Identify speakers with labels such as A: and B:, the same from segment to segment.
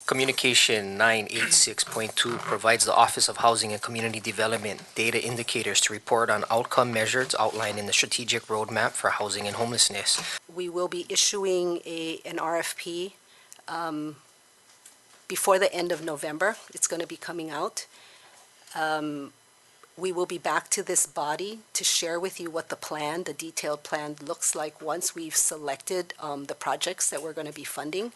A: Communication 986.2 provides the Office of Housing and Community Development data indicators to report on outcome measures outlined in the Strategic Roadmap for Housing and Homelessness.
B: We will be issuing an RFP before the end of November. It's going to be coming out. We will be back to this body to share with you what the detailed plan looks like once we've selected the projects that we're going to be funding.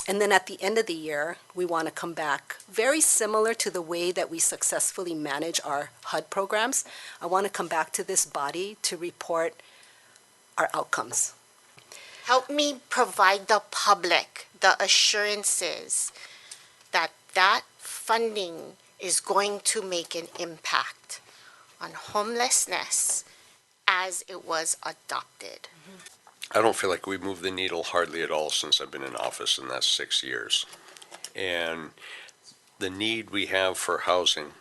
B: And then at the end of the year, we want to come back very similar to the way that we successfully manage our HUD programs. I want to come back to this body to report our outcomes.
C: Help me provide the public the assurances that that funding is going to make an impact on homelessness as it was adopted.
D: I don't feel like we've moved the needle hardly at all since I've been in office, and that's 6 years. And the need we have for housing,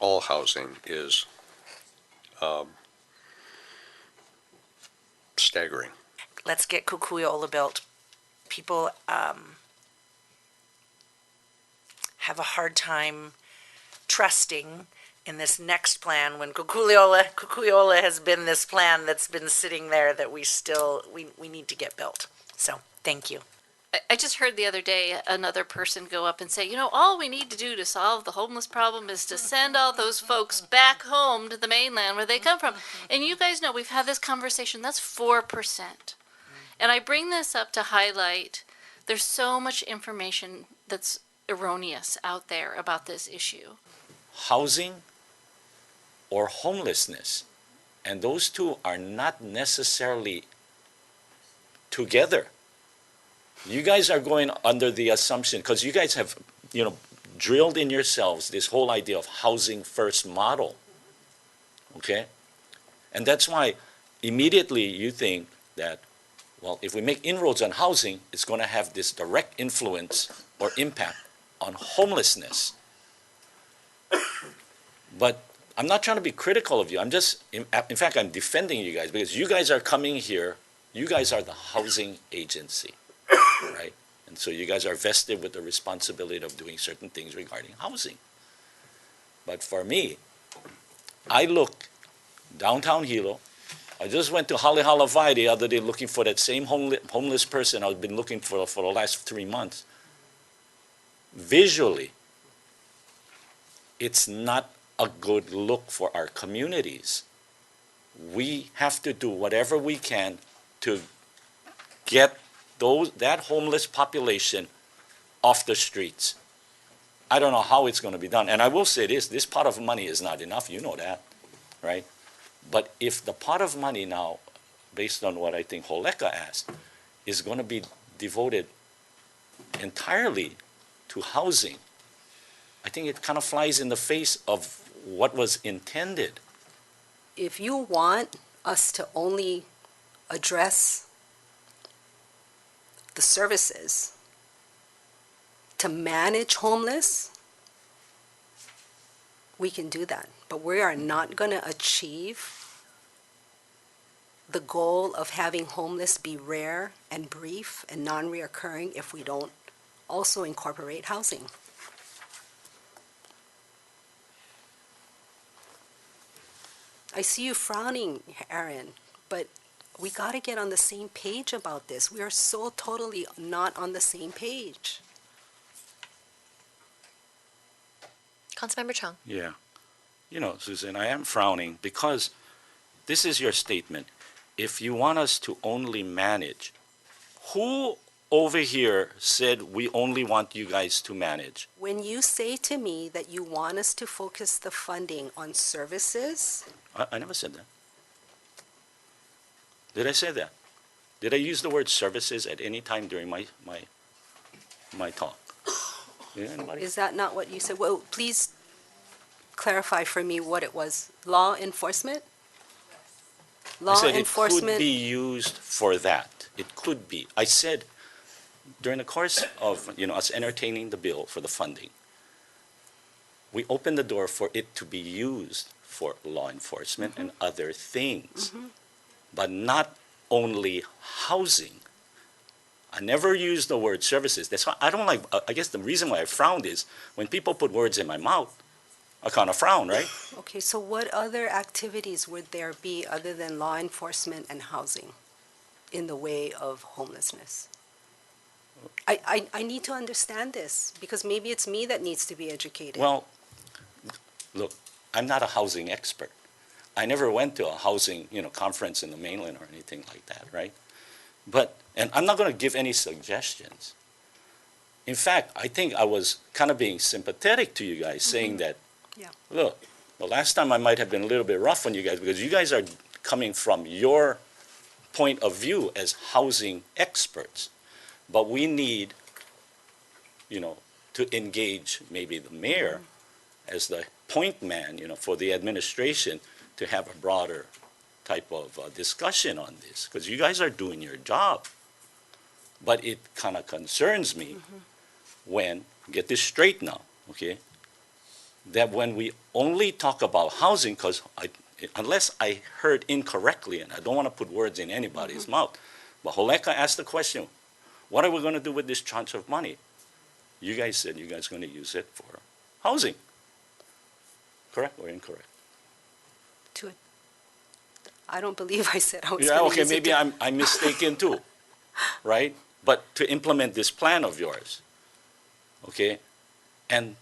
D: all housing, is staggering.
E: Let's get Kukui'ola built. People have a hard time trusting in this next plan when Kukui'ola has been this plan that's been sitting there that we need to get built. So thank you.
F: I just heard the other day another person go up and say, you know, all we need to do to solve the homeless problem is to send all those folks back home to the mainland where they come from. And you guys know we've had this conversation. That's 4%. And I bring this up to highlight there's so much information that's erroneous out there about this issue.
G: Housing or homelessness, and those two are not necessarily together. You guys are going under the assumption, because you guys have, drilled in yourselves this whole idea of housing first model, okay? And that's why immediately you think that, well, if we make inroads on housing, it's going to have this direct influence or impact on homelessness. But I'm not trying to be critical of you. I'm just, in fact, I'm defending you guys because you guys are coming here. You guys are the housing agency, right? And so you guys are vested with the responsibility of doing certain things regarding housing. But for me, I look downtown Hilo. I just went to Hawaiʻi the other day looking for that same homeless person I've been looking for the last 3 months. Visually, it's not a good look for our communities. We have to do whatever we can to get that homeless population off the streets. I don't know how it's going to be done. And I will say this pot of money is not enough, you know that, right? But if the pot of money now, based on what I think Holeka asked, is going to be devoted entirely to housing, I think it kind of flies in the face of what was intended.
B: If you want us to only address the services to manage homeless, we can do that. But we are not going to achieve the goal of having homeless be rare and brief and non-reoccurring if we don't also incorporate housing. I see you frowning, Aaron, but we got to get on the same page about this. We are so totally not on the same page.
H: Councilmember Chung.
G: Yeah. Susan, I am frowning because this is your statement. If you want us to only manage, who over here said we only want you guys to manage?
B: When you say to me that you want us to focus the funding on services...
G: I never said that. Did I say that? Did I use the word services at any time during my talk? Anybody?
B: Is that not what you said? Well, please clarify for me what it was. Law enforcement? Law
G: I said
B: enforcement.
G: It could be used for that. It could be. I said during the course of us entertaining the bill for the funding, we opened the door for it to be used for law enforcement and other things, but not only housing. I never use the word services. That's why I don't like, I guess the reason why I frowned is when people put words in my mouth, I kind of frown, right?
B: Okay, so what other activities would there be other than law enforcement and housing in the way of homelessness? I need to understand this, because maybe it's me that needs to be educated.
G: Well, look, I'm not a housing expert. I never went to a housing, conference in the mainland or anything like that, right? And I'm not going to give any suggestions. In fact, I think I was kind of being sympathetic to you guys, saying that,
B: Yeah.
G: look, the last time I might have been a little bit rough on you guys because you guys are coming from your point of view as housing experts. But we need, to engage maybe the mayor as the point man, for the administration to have a broader type of discussion on this, because you guys are doing your job. But it kind of concerns me when, get this straight now, okay, that when we only talk about housing, because unless I heard incorrectly, and I don't want to put words in anybody's mouth, but Holeka asked the question, what are we going to do with this tranche of money? You guys said you guys are going to use it for housing. Correct or incorrect?
B: I don't believe I said I was
G: Yeah,
B: going to
G: okay,
B: use it
G: maybe
B: to-
G: I'm mistaken too, right? But to implement this plan of yours, okay? And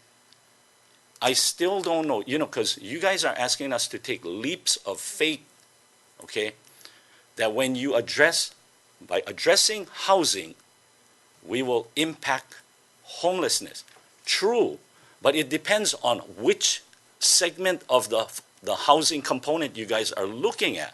G: I still don't know, because you guys are asking us to take leaps of faith, okay? That when you by addressing housing, we will impact homelessness. True, but it depends on which segment of the housing component you guys are looking at,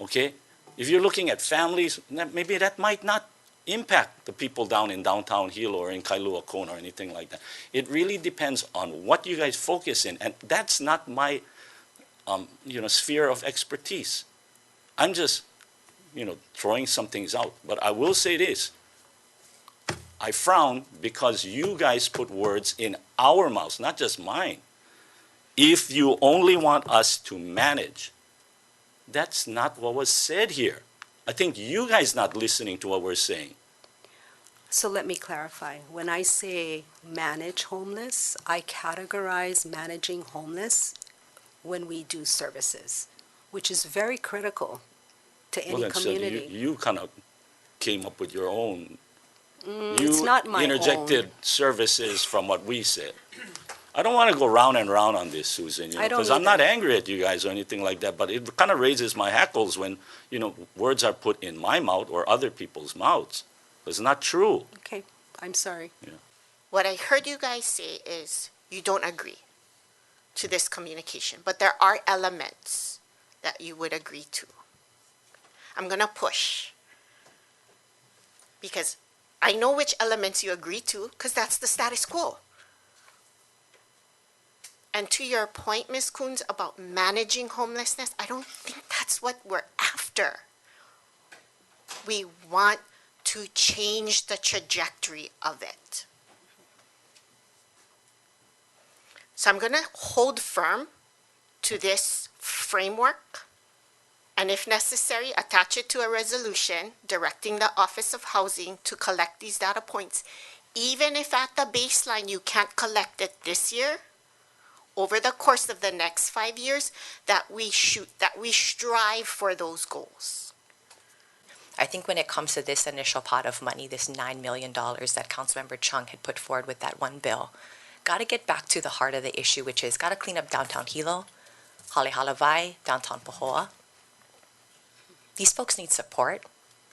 G: okay? If you're looking at families, maybe that might not impact the people down in downtown Hilo or in Kailua Kona or anything like that. It really depends on what you guys focus in, and that's not my, sphere of expertise. I'm just, throwing some things out. But I will say this, I frown because you guys put words in our mouths, not just mine. If you only want us to manage, that's not what was said here. I think you guys not listening to what we're saying.
B: So let me clarify. When I say manage homeless, I categorize managing homeless when we do services, which is very critical to any
G: Well, then, so
B: community.
G: you kind of came up with your own.
B: It's not my
G: interjected
B: own.
G: services from what we said. I don't want to go round and round on this, Susan,
B: I don't
G: because I'm not
B: either.
G: angry at you guys or anything like that, but it kind of raises my hackles when, words are put in my mouth or other people's mouths. It's not true.
B: Okay, I'm sorry.
C: What I heard you guys say is you don't agree to this communication, but there are elements that you would agree to. I'm going to push because I know which elements you agree to because that's the status quo. And to your point, Ms. Coons, about managing homelessness, I don't think that's what we're after. We want to change the trajectory of it. So I'm going to hold firm to this framework, and if necessary, attach it to a resolution directing the Office of Housing to collect these data points, even if at the baseline you can't collect it this year. Over the course of the next 5 years, that we strive for those goals.
H: I think when it comes to this initial pot of money, this $9 million that Councilmember Chung had put forward with that one bill, got to get back to the heart of the issue, which is got to clean up downtown Hilo, HAWWII, downtown Pohoa. These folks need support,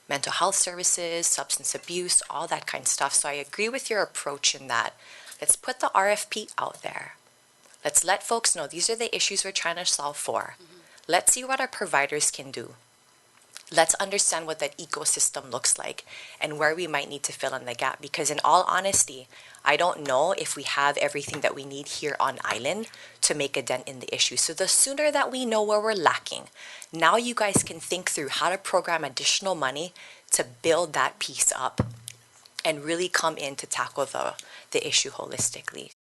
H: mental health services, substance abuse, all that kind of stuff. So I agree with your approach in that. Let's put the RFP out there. Let's let folks know these are the issues we're trying to solve for. Let's see what our providers can do. Let's understand what that ecosystem looks like and where we might need to fill in the gap. Because in all honesty, I don't know if we have everything that we need here on island to make a dent in the issue. So the sooner that we know where we're lacking, now you guys can think through how to program additional money to build that piece up and really come in to tackle the issue holistically.